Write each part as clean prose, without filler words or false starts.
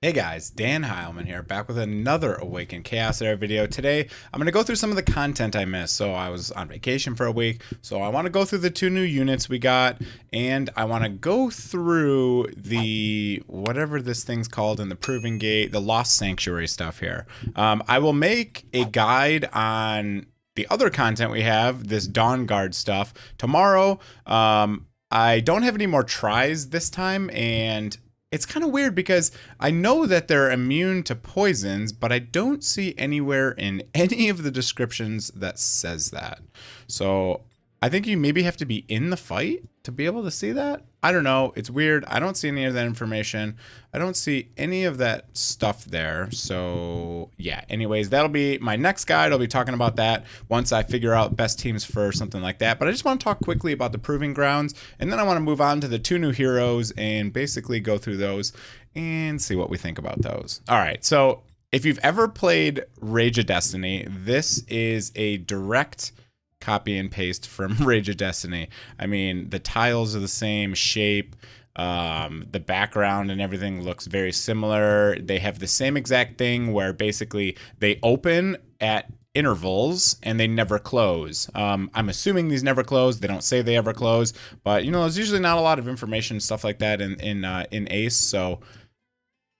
Hey guys, DanHeilman here, back with another Awaken Chaos Era video. Today, I'm going to go through some of the content I missed. So I was on vacation for a week, so I want to go through the two new units we got, and I want to go through the, whatever this thing's called in the Proving Gate, the Lost Sanctuary stuff here. I will make a guide on the other content we have, this Dawn Guard stuff, tomorrow. I don't have any more tries this time, and it's kind of weird because I know that they're immune to poisons, but I don't see anywhere in any of the descriptions that says that. So I think you maybe have to be in the fight to be able to see that. I don't know. It's weird. I don't see any of that information. I don't see any of that stuff there. So yeah, anyways, that'll be my next guide. I'll be talking about that once I figure out best teams for something like that. But I just want to talk quickly about the Proving Grounds, and then I want to move on to the two new heroes and basically go through those and see what we think about those. All right, so if you've ever played Rage of Destiny, this is a direct copy and paste from Rage of Destiny. I mean, the tiles are the same shape. The background and everything looks very similar. They have the same exact thing where basically they open at intervals and they never close. I'm assuming these never close. They don't say they ever close, but you know, there's usually not a lot of information, stuff like that in Ace. So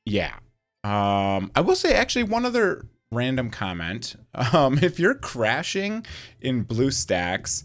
yeah. I will say actually one other random comment. If you're crashing in BlueStacks,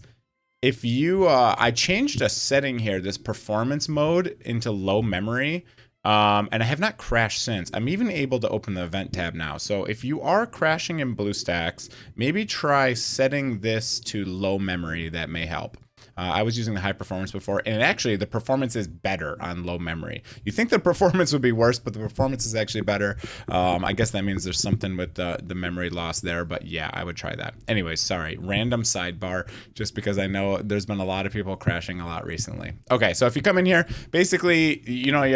if you I changed a setting here, this performance mode, into low memory, and I have not crashed since. I'm even able to open the event tab now. So if you are crashing in BlueStacks, maybe try setting this to low memory. That may help. I was using the high performance before, and actually the performance is better on low memory. You think the performance would be worse, but the performance is actually better. I guess that means there's something with the memory loss there, but yeah, I would try that. Anyways, sorry, random sidebar, just because I know there's been a lot of people crashing a lot recently. Okay, so if you come in here, basically, you know, you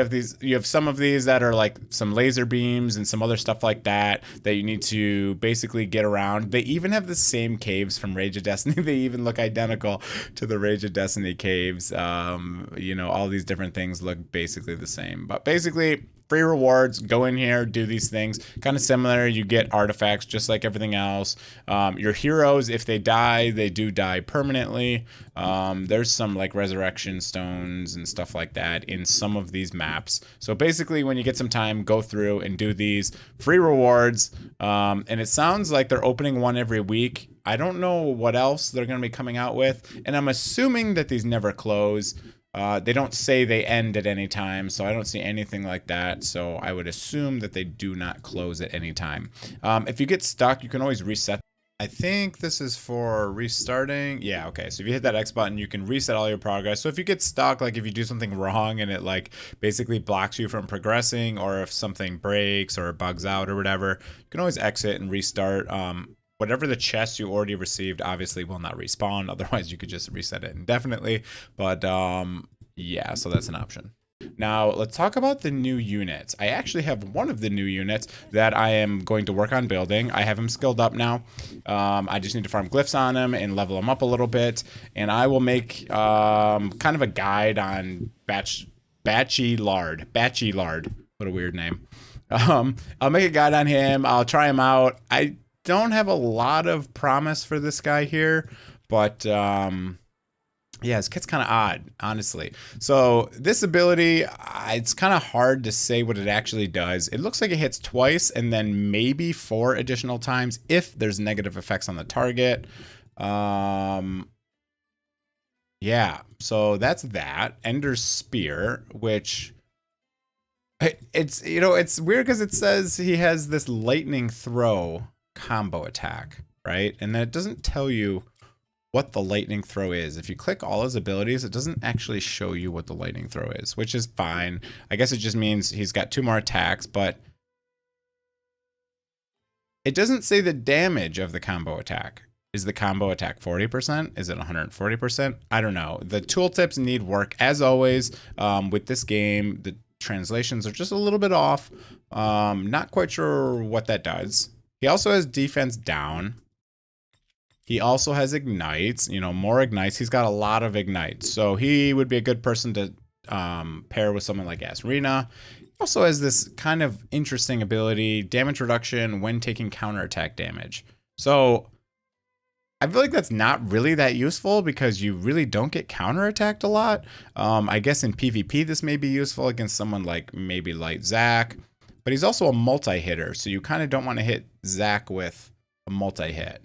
have some of these that are like some laser beams and some other stuff like that you need to basically get around. They even have the same caves from Rage of Destiny. They even look identical to the Rage of Destiny caves. You know, all these different things look basically the same, but basically free rewards. Go in here, do these things, kind of similar. You get artifacts just like everything else. Your heroes, if they die, they do die permanently. There's some like resurrection stones and stuff like that in some of these maps. So basically when you get some time, go through and do these free rewards. And it sounds like they're opening one every week. I don't know what else they're going to be coming out with, and I'm assuming that these never close. They don't say they end at any time, so I don't see anything like that. So I would assume that they do not close at any time. If you get stuck, you can always reset. I think this is for restarting. Yeah, okay. So if you hit that X button, you can reset all your progress. So if you get stuck, like if you do something wrong and it like basically blocks you from progressing, or if something breaks or bugs out or whatever, you can always exit and restart. Whatever the chest you already received obviously will not respawn. Otherwise, you could just reset it indefinitely. But yeah, so that's an option. Now, let's talk about the new units. I actually have one of the new units that I am going to work on building. I have him skilled up now. I just need to farm glyphs on him and level him up a little bit. And I will make kind of a guide on Batchy Lard. What a weird name. I'll make a guide on him. I'll try him out. I don't have a lot of promise for this guy here, but yeah, his kit's kind of odd, honestly. So this ability, it's kind of hard to say what it actually does. It looks like it hits twice and then maybe 4 additional times if there's negative effects on the target. Yeah, so that's that. Ender's Spear, which it's, you know, it's weird because it says he has this lightning throw combo attack, right? And then it doesn't tell you what the lightning throw is. If you click all his abilities, it doesn't actually show you what the lightning throw is, which is fine. I guess it just means he's got 2 more attacks, but it doesn't say the damage of the combo attack. Is the combo attack 40%? Is it 140%? I don't know. The tooltips need work as always. With this game, the translations are just a little bit off. Not quite sure what that does. He also has defense down. He also has ignites, you know, more ignites. He's got a lot of ignites. So he would be a good person to pair with someone like Asrina. Also has this kind of interesting ability, damage reduction when taking counterattack damage. So I feel like that's not really that useful because you really don't get counterattacked a lot. I guess in PvP this may be useful against someone like maybe Light Zac, but he's also a multi-hitter, so you kind of don't want to hit Zac with a multi-hit.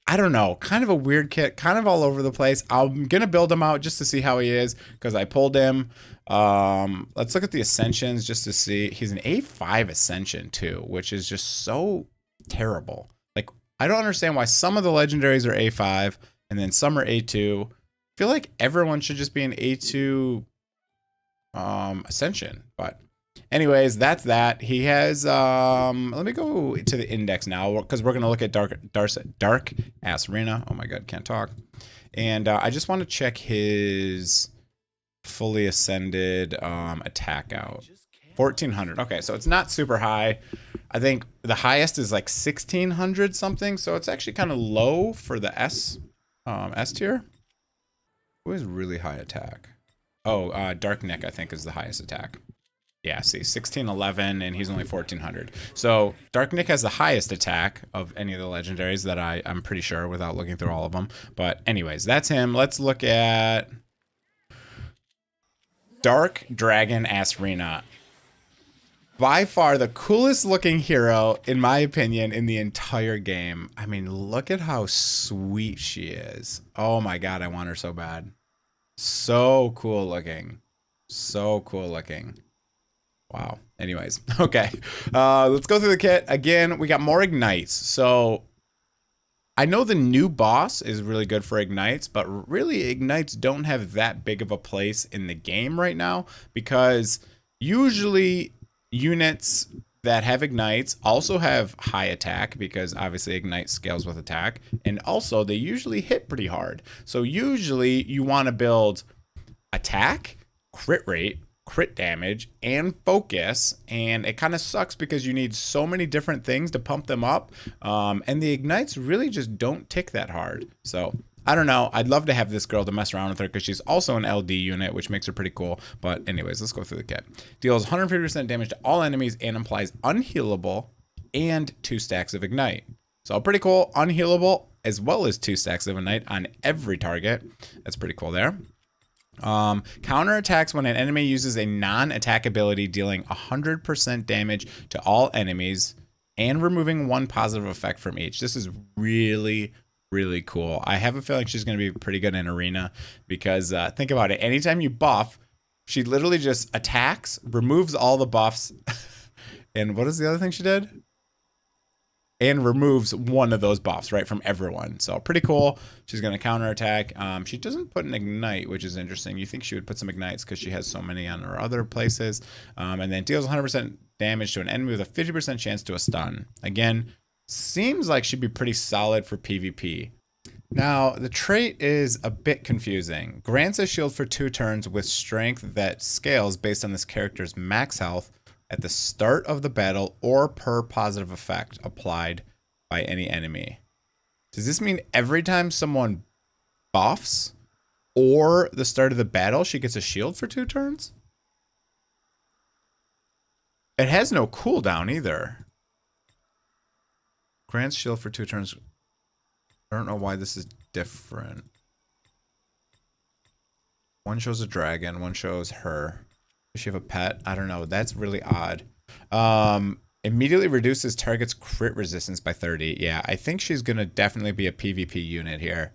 I don't know, kind of a weird kit, kind of all over the place. I'm gonna build him out just to see how he is because I pulled him. Let's look at the Ascensions just to see. He's an A5 Ascension too, which is just so terrible. Like, I don't understand why some of the legendaries are A5 and then some are A2. I feel like everyone should just be an A2 Ascension, but anyways, that's that. He has let me go to the index now because we're gonna look at dark ass Rena. Oh my god, can't talk. And I just want to check his fully ascended attack out. 1400. Okay, so it's not super high. I think the highest is like 1600 something, so it's actually kind of low for the S tier. Who has really high attack? Oh, Dark Nick I think is the highest attack. Yeah, see, 1611, and he's only 1400. So Dark Nick has the highest attack of any of the legendaries that I'm pretty sure without looking through all of them. But anyways, that's him. Let's look at Dark Dragon Asrina. By far the coolest looking hero, in my opinion, in the entire game. I mean, look at how sweet she is. Oh my god, I want her so bad. So cool looking. So cool looking. Wow. Anyways, okay. Let's go through the kit. Again, we got more ignites. So I know the new boss is really good for ignites, but really ignites don't have that big of a place in the game right now because usually units that have ignites also have high attack because obviously ignite scales with attack, and also they usually hit pretty hard. So usually you want to build attack, crit rate, crit damage, and focus, and it kind of sucks because you need so many different things to pump them up, and the ignites really just don't tick that hard. So I don't know, I'd love to have this girl to mess around with her because she's also an LD unit, which makes her pretty cool. But anyways, let's go through the kit. Deals 150% damage to all enemies and implies unhealable and 2 stacks of ignite. So pretty cool. Unhealable as well as 2 stacks of ignite on every target. That's pretty cool there. Counter attacks when an enemy uses a non-attack ability, dealing 100% damage to all enemies and removing 1 positive effect from each. This is really, really cool. I have a feeling she's going to be pretty good in arena because think about it. Anytime you buff, she literally just attacks, removes all the buffs. And what is the other thing she did? And removes 1 of those buffs, right, from everyone. So pretty cool. She's going to counterattack. She doesn't put an ignite, which is interesting. You think she would put some ignites because she has so many on her other places. And then deals 100% damage to an enemy with a 50% chance to a stun. Again, seems like she'd be pretty solid for PvP. Now, the trait is a bit confusing. Grants a shield for 2 turns with strength that scales based on this character's max health at the start of the battle or per positive effect applied by any enemy. Does this mean every time someone buffs or the start of the battle, she gets a shield for 2 turns? It has no cooldown either. Grants shield for 2 turns. I don't know why this is different. One shows a dragon, one shows her. Does she have a pet? I don't know. That's really odd. Immediately reduces target's crit resistance by 30. Yeah, I think she's gonna definitely be a PvP unit here.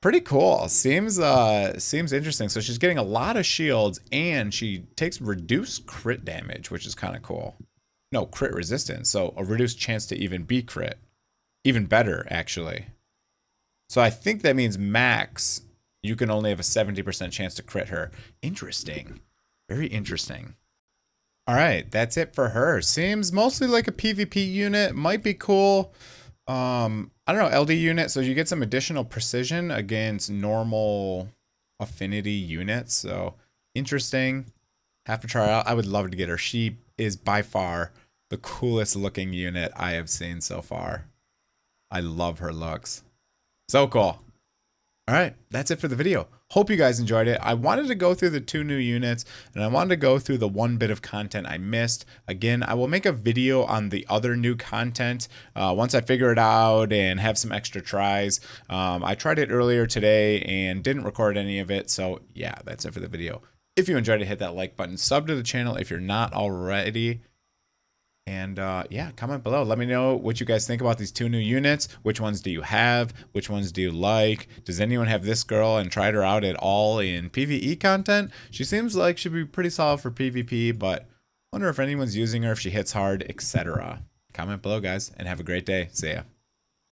Pretty cool. Seems interesting. So she's getting a lot of shields and she takes reduced crit damage, which is kind of cool. No, crit resistance. So a reduced chance to even be crit. Even better, actually. So I think that means max, you can only have a 70% chance to crit her. Interesting. Very interesting. All right, that's it for her. Seems mostly like a PvP unit. Might be cool. I don't know, LD unit. So you get some additional precision against normal affinity units. So interesting. Have to try out. I would love to get her. She is by far the coolest looking unit I have seen so far. I love her looks. So cool. All right, that's it for the video. Hope you guys enjoyed it. I wanted to go through the 2 new units, and I wanted to go through the 1 bit of content I missed. Again, I will make a video on the other new content once I figure it out and have some extra tries. I tried it earlier today and didn't record any of it, so yeah, that's it for the video. If you enjoyed it, hit that like button, sub to the channel if you're not already. And yeah, comment below. Let me know what you guys think about these 2 new units. Which ones do you have? Which ones do you like? Does anyone have this girl and tried her out at all in PvE content? She seems like she'd be pretty solid for PvP, but I wonder if anyone's using her, if she hits hard, etc. Comment below, guys, and have a great day. See ya.